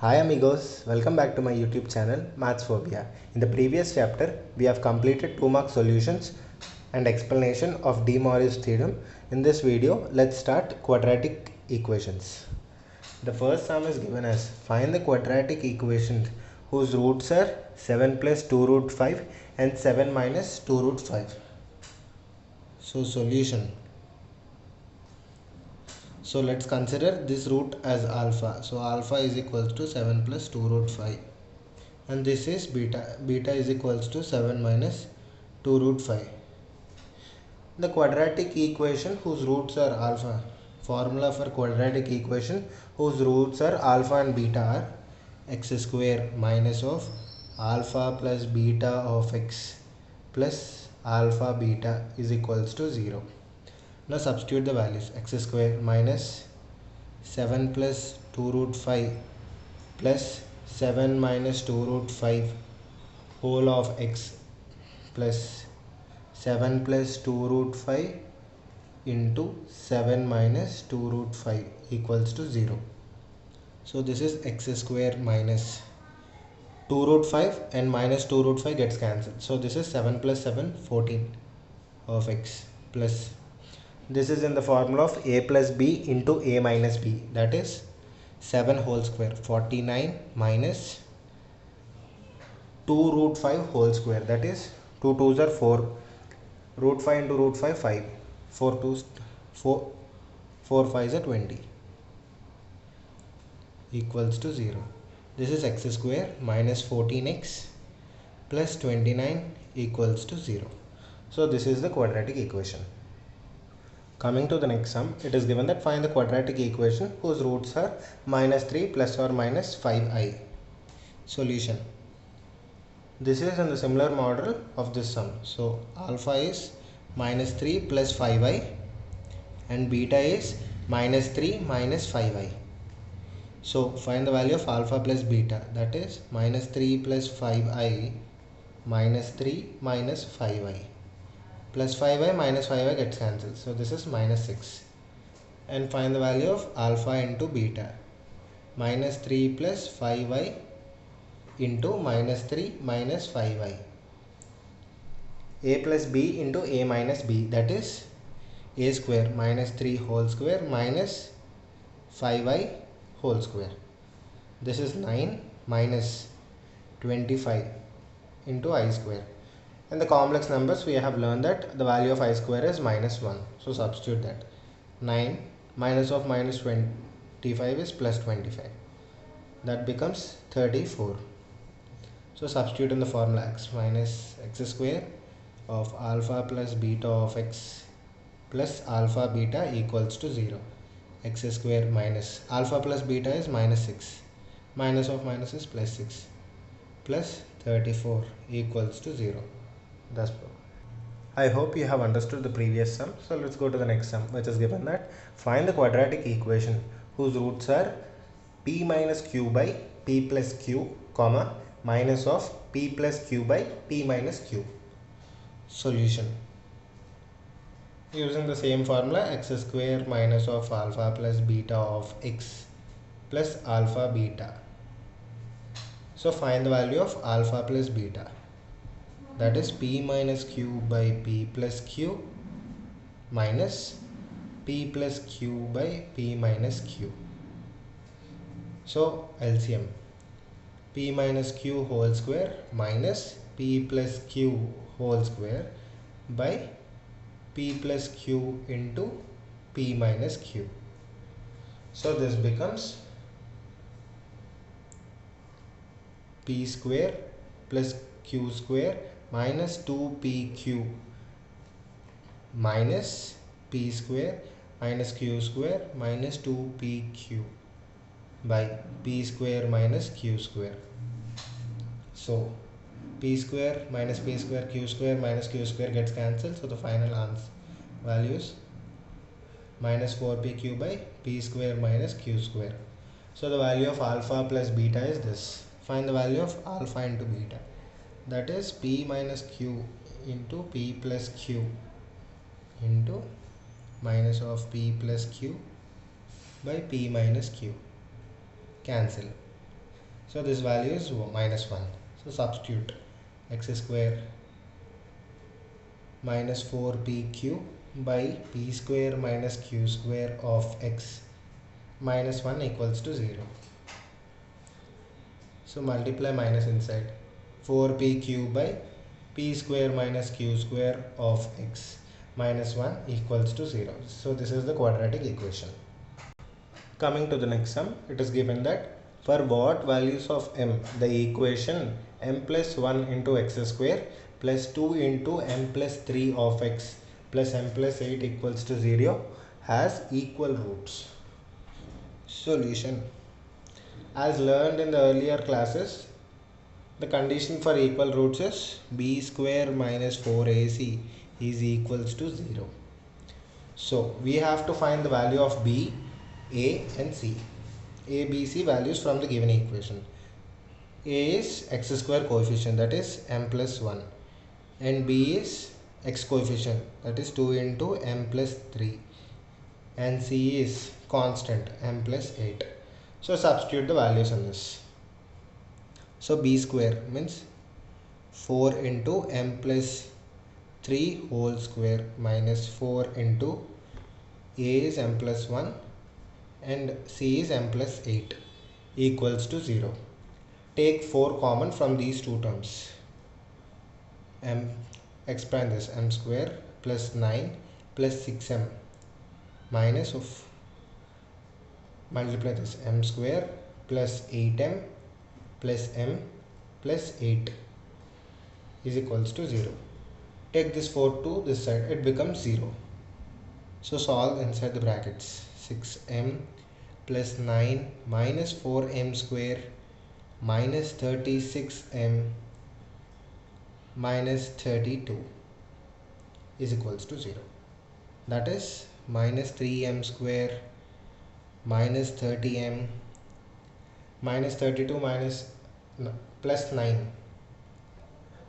Hi amigos, welcome back to my YouTube channel Mathsphobia. In the previous chapter, we have completed 2-mark solutions and explanation of De Moivre's theorem. In this video, let's start quadratic equations. The first sum is given as find the quadratic equation whose roots are 7 plus 2 root 5 and 7 minus 2 root 5. So solution. So let's consider this root as alpha. So alpha is equals to 7 plus 2 root 5. And this is beta. Beta is equals to 7 minus 2 root 5. The quadratic equation whose roots are alpha. Formula for quadratic equation whose roots are alpha and beta are x square minus of alpha plus beta of x plus alpha beta is equals to 0. Now substitute the values. X square minus 7 plus 2 root 5 plus 7 minus 2 root 5 whole of x plus 7 plus 2 root 5 into 7 minus 2 root 5 equals to 0. So this is x square minus 2 root 5 and minus 2 root 5 gets cancelled. So this is 7 plus 7 14 of x plus this is in the formula of a plus b into a minus b, that is 7 whole square 49 minus 2 root 5 whole square, that is 2 2s are 4, root 5 into root 5 5, 4 2s 4, 4 5s are 20 equals to 0. This is x square minus 14x plus 29 equals to 0. So this is the quadratic equation. Coming to the next sum, it is given that find the quadratic equation whose roots are minus 3 plus or minus 5i. Solution. This is in the similar model of this sum. So alpha is minus 3 plus 5i and beta is minus 3 minus 5i. So find the value of alpha plus beta, that is minus 3 plus 5i minus 3 minus 5i. Plus 5i minus 5i gets cancelled. So this is minus 6. And find the value of alpha into beta. Minus 3 plus 5i into minus 3 minus 5i. A plus b into a minus b, that is a square minus 3 whole square minus 5i whole square. This is 9 minus 25 into I square. In the complex numbers, we have learned that the value of I square is minus 1. So substitute that. 9 minus of minus 25 is plus 25. That becomes 34. So substitute in the formula x minus x square of alpha plus beta of x plus alpha beta equals to 0. X square minus alpha plus beta is minus 6. Minus of minus is plus 6 plus 34 equals to 0. That's all. I hope you have understood the previous sum. So let's go to the next sum, which is given that find the quadratic equation whose roots are p minus q by p plus q, comma minus of p plus q by p minus q. Solution. Using the same formula, x square minus of alpha plus beta of x plus alpha beta. So find the value of alpha plus beta, that is p minus q by p plus q minus p plus q by p minus q. So LCM, p minus q whole square minus p plus q whole square by p plus q into p minus q. So this becomes p square plus q square minus 2pq minus p square minus q square minus 2pq by p square minus q square. So p square minus p square q square minus q square gets cancelled. So the final answer value is minus 4pq by p square minus q square. So the value of alpha plus beta is this. Find the value of alpha into beta, that is p minus q into p plus q into minus of p plus q by p minus q. Cancel. So this value is minus 1. So substitute x square minus 4pq by p square minus q square of x minus 1 equals to 0. So multiply minus inside, 4pq by p square minus q square of x minus 1 equals to 0. So this is the quadratic equation. Coming to the next sum, it is given that for what values of m, the equation m plus 1 into x square plus 2 into m plus 3 of x plus m plus 8 equals to 0 has equal roots. Solution. As learned in the earlier classes, the condition for equal roots is b square minus 4ac is equals to 0. So we have to find the value of b, a and c. A, B, C values from the given equation. A is x square coefficient, that is m plus 1, and B is x coefficient, that is 2 into m plus 3, and C is constant m plus 8. So substitute the values in this. So B square means 4 into m plus 3 whole square minus 4 into A is m plus 1 and C is m plus 8 equals to 0. Take 4 common from these two terms. Expand this, m square plus 9 plus 6m minus of, multiply this, m square plus 8m plus m plus 8 is equals to 0. Take this 4 to this side, it becomes 0. So solve inside the brackets. 6m plus 9 minus 4m square minus 36m minus 32 is equals to 0. That is minus 3m square minus 30m minus 32 minus plus 9.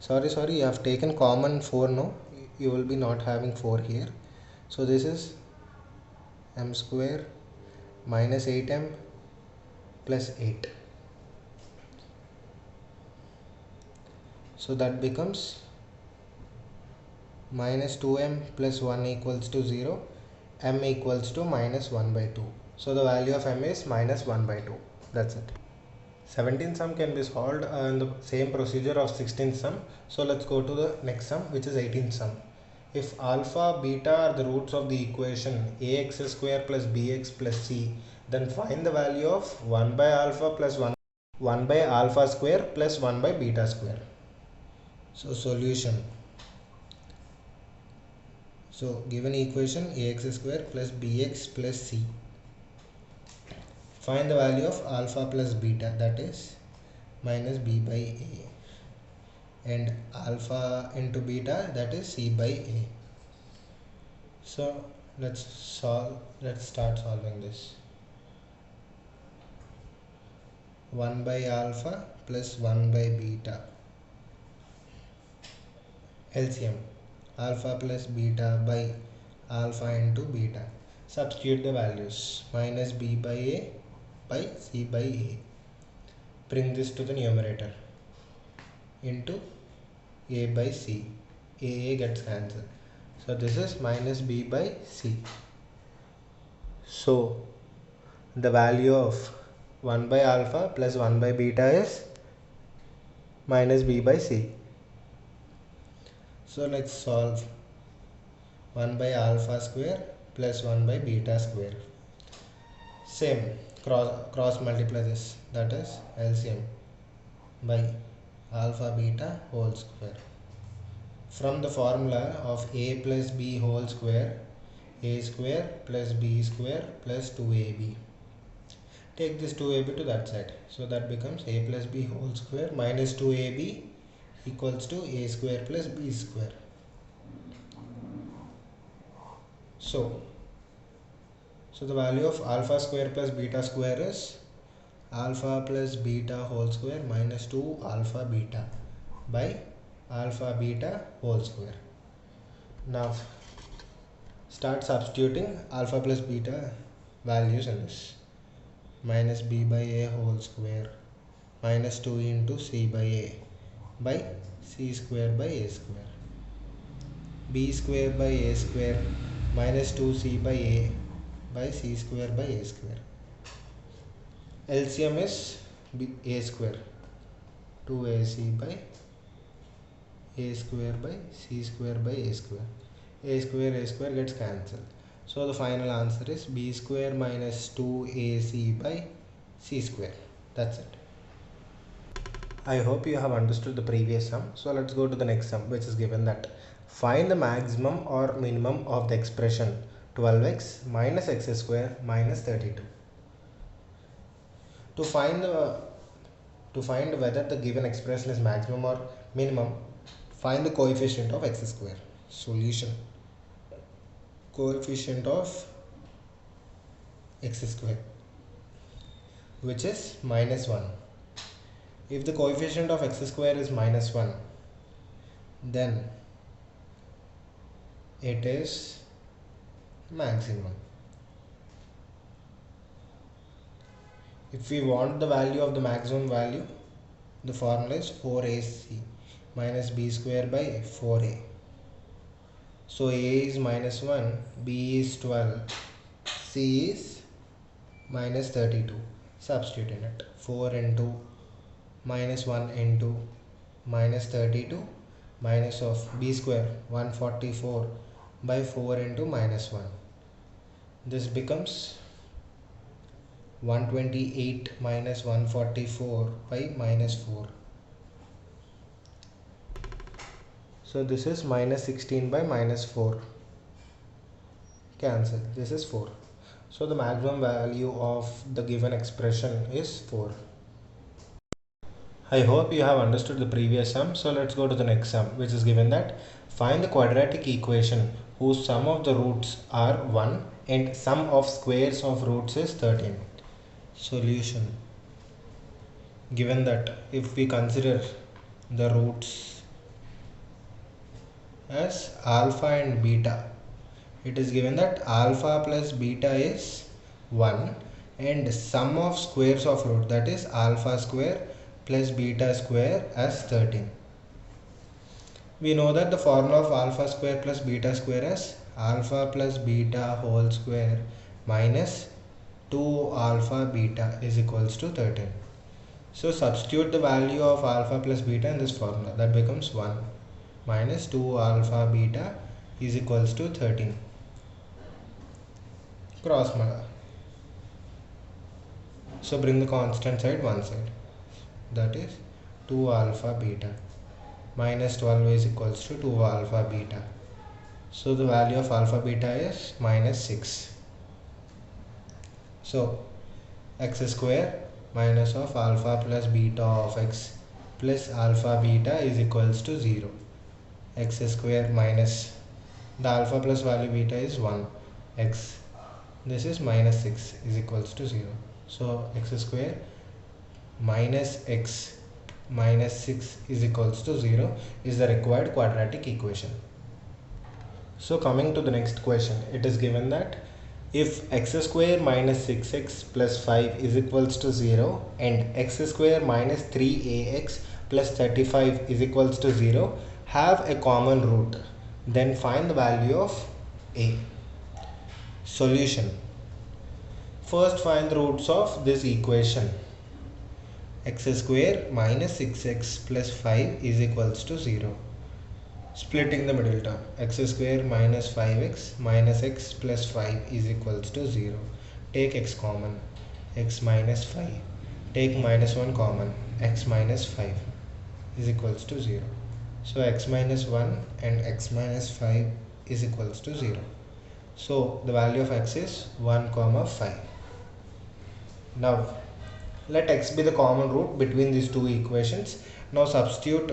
Sorry, you have taken common 4, no? You will be not having 4 here. So this is m square minus 8m plus 8. So that becomes minus 2m plus 1 equals to 0, m equals to minus 1 by 2. So the value of m is minus 1 by 2. That's it. 17th sum can be solved in the same procedure of 16th sum. So let's go to the next sum, which is 18th sum. If alpha, beta are the roots of the equation ax square plus bx plus c, then find the value of 1 by alpha plus 1 by alpha square plus 1 by beta square. So solution. So given equation ax square plus bx plus c. Find the value of alpha plus beta, that is minus b by a, and alpha into beta, that is c by a. So let's start solving this. 1 by alpha plus 1 by beta. LCM, alpha plus beta by alpha into beta. Substitute the values, minus b by a by c by a. Bring this to the numerator, into a by c. A gets cancelled. So this is minus b by c. So the value of 1 by alpha plus 1 by beta is minus b by c. So let's solve 1 by alpha square plus 1 by beta square. Same, cross multiply this, that is LCM by alpha beta whole square. From the formula of a plus b whole square, a square plus b square plus 2ab. Take this 2ab to that side, so that becomes a plus b whole square minus 2ab equals to a square plus b square. So the value of alpha square plus beta square is alpha plus beta whole square minus 2 alpha beta by alpha beta whole square. Now start substituting alpha plus beta values in this. Minus b by a whole square minus 2 into c by a by c square by a square. B square by a square minus 2c by a by c square by a square. LCM is a square, 2ac by a square by c square by a square. A square gets cancelled. So the final answer is b square minus 2ac by c square. That's it. I hope you have understood the previous sum. So let's go to the next sum, which is given that find the maximum or minimum of the expression 12x minus x square minus 32. To find whether the given expression is maximum or minimum, find the coefficient of x square. Solution: coefficient of x square, which is minus 1. If the coefficient of x square is minus 1, then it is maximum. If we want the value of the maximum value, the formula is 4ac minus b square by 4a. So a is minus 1, b is 12, c is minus 32. Substitute in it. 4 into minus 1 into minus 32 minus of b square 144 by 4 into minus 1. This becomes 128 minus 144 by minus 4. So this is minus 16 by minus 4. Cancel. This is 4. So the maximum value of the given expression is 4. I hope you have understood the previous sum. So let's go to the next sum, which is given that find the quadratic equation whose sum of the roots are 1 and sum of squares of roots is 13. Solution: given that if we consider the roots as alpha and beta, it is given that alpha plus beta is 1 and sum of squares of root, that is alpha square plus beta square, as 13. We know that the formula of alpha square plus beta square is alpha plus beta whole square minus 2 alpha beta is equals to 13. So substitute the value of alpha plus beta in this formula. That becomes 1 minus 2 alpha beta is equals to 13. Cross multiply. So bring the constant side one side. That is 2 alpha beta minus 12 is equals to 2 alpha beta. So the value of alpha beta is minus 6. So x square minus of alpha plus beta of x plus alpha beta is equals to 0. X square minus the alpha plus value beta is 1 x, this is minus 6 is equals to 0. So x square minus x minus 6 is equals to 0 is the required quadratic equation. So coming to the next question, it is given that if x square minus 6x plus 5 is equals to 0 and x square minus 3ax plus 35 is equals to 0 have a common root, then find the value of a. Solution: first find the roots of this equation. X square minus 6x plus 5 is equals to 0. Splitting the middle term, x square minus 5x minus x plus 5 is equals to 0. Take x common, x minus 5. Take minus 1 common, x minus 5 is equals to 0. So x minus 1 and x minus 5 is equals to 0. So the value of x is 1 comma 5. Now let x be the common root between these two equations. Now substitute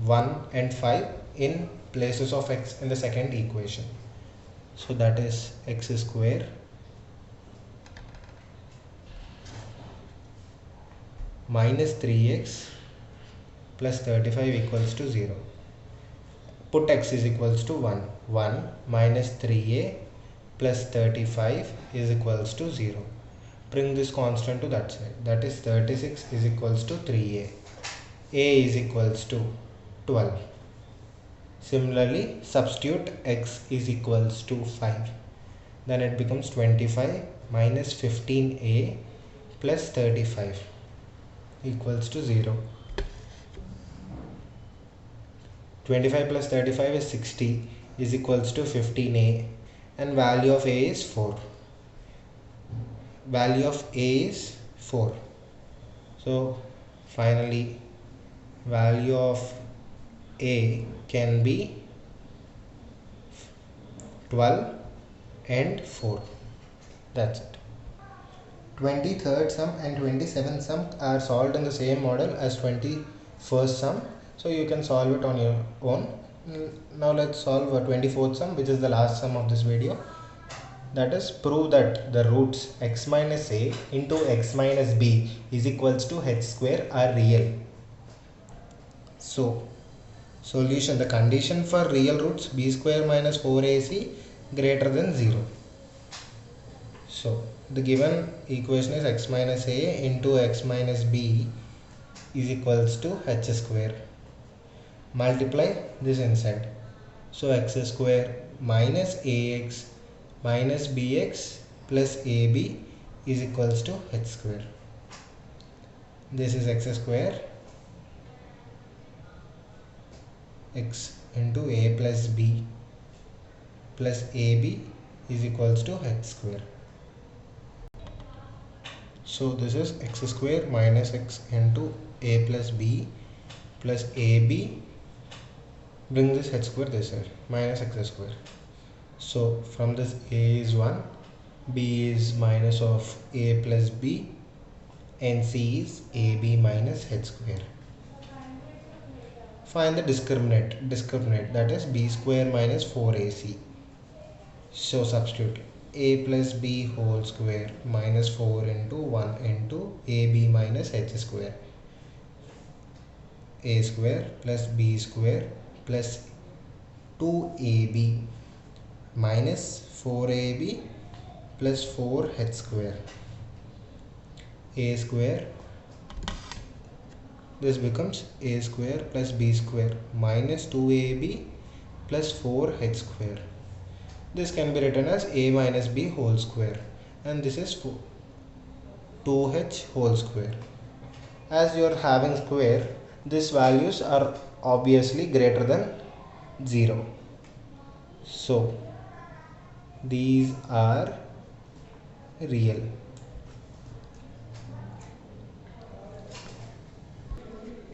1 and 5 in places of x in the second equation. So that is x square minus 3x plus 35 equals to 0. Put x is equals to 1. 1 minus 3a plus 35 is equals to 0. bring this constant to that side, that is 36 is equals to 3a. A is equals to 12. Similarly, substitute x is equals to 5. Then it becomes 25 minus 15a plus 35 equals to 0. 25 plus 35 is 60 is equals to 15a, and value of a is 4. Value of a is 4. So finally value of a can be 12 and 4. That's it. 23rd sum and 27th sum are solved in the same model as 21st sum, so you can solve it on your own. Now let's solve a 24th sum, which is the last sum of this video. That is, prove that the roots x minus a into x minus b is equals to h square are real. So solution, the condition for real roots b square minus 4ac greater than 0. So the given equation is x minus a into x minus b is equals to h square. Multiply this inside. So x square minus ax minus bx plus ab is equals to h square. This is x square, x into a plus b plus ab is equals to h square. So this is x square minus x into a plus b plus ab, bring this h square this side, minus x square. So from this a is 1, b is minus of a plus b, and c is ab minus h square. Find the discriminant, that is b square minus 4ac. So substitute a plus b whole square minus 4 into 1 into ab minus h square. A square plus b square plus 2ab minus 4ab plus 4h square. A square, this becomes a square plus b square minus 2ab plus 4h square. This can be written as a minus b whole square, and this is 2h whole square. As you are having square, these values are obviously greater than 0. So these are real.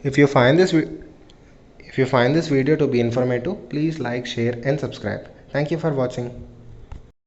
If you find this video to be informative, please like, share and subscribe. Thank you for watching.